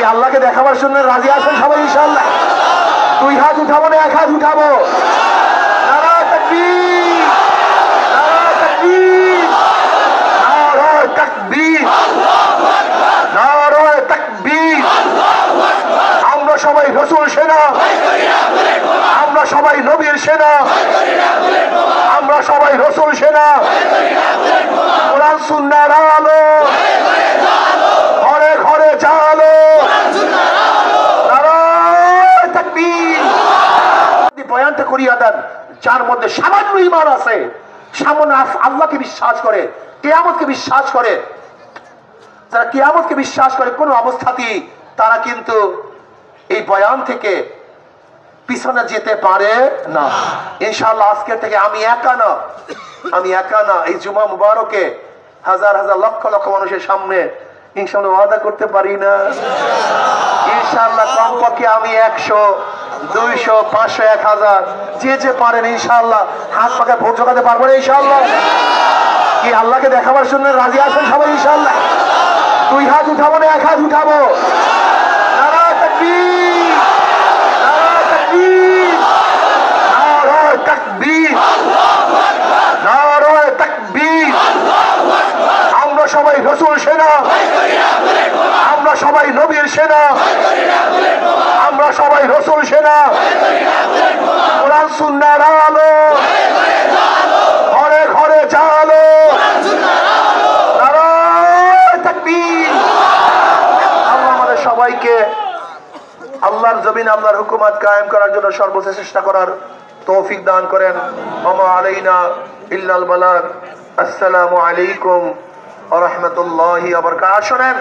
কি আল্লাহকে দেখাবার জন্য রাজি আছেন সবাই ইনশাআল্লাহ? দুই হাত উঠাবো না এক হাত উঠাবো? নারায়ে তাকবীর, নারায়ে তাকবীর, নারায়ে তাকবীর, নারায়ে তাকবীর। আমরা সবাই রাসূল সেনা, আমরা সবাই নবীর সেনা, আমরা সবাই রাসূল সেনা। কোরআন সুন্নাহর আলো ঘরে ঘরে জালো। নারায়ে তাকবীর। বয়ানটা করিয়া দেন যার মধ্যে সামান্য ঈমান আছে, সামান্য আল্লাহকে বিশ্বাস করে, কিয়ামতকে বিশ্বাস করে। যারা কিয়ামতকে বিশ্বাস করে কোনো অবস্থাতেই তারা কিন্তু এই বয়ান থেকে পিছনে যেতে পারে না ইনশাআল্লাহ। আজকের থেকে আমি একা না, এই জুমা মুবারকে হাজার হাজার লক্ষ লক্ষ মানুষের সামনে ইনশাআল্লাহ ওয়াদা করতে পারি না ইনশাআল্লাহ কমপক্ষে আমি 100, 200, 500, 1000 যে পারেন ইনশাআল্লাহ হাত পাকে ভোট জোগাতে পারবো না ইনশাআল্লাহ। কি আল্লাহকে দেখাবার জন্য রাজি আছেন সবাই ইনশাআল্লাহ? দুই হাত উঠাবো না এক হাত উঠাবো? নারায়ে তাকবীর, নারায়ে তাকবীর, নারায়ে তাকবীর, নারায়ে তাকবীর। আমরা সবাই রাসূল সেনা, আমরা সবাই নবীর সেনা, আমরা সবাই রাসূল সেনা। কোরআন সুন্নাহর আলো ঘরে ঘরে জালো। নারায়ে তাকবীর। আল্লাহ আমাদের সবাইকে আল্লাহর জমিন আল্লাহর হুকুমত কায়েম করার জন্য সর্বোচ্চ চেষ্টা করার তৌফিক দান করেন। ওয়া আলাইনা ইল্লাল বালাগ। আসসালামু আলাইকুম ওয়া রাহমাতুল্লাহি ওয়া বারাকাতুহু।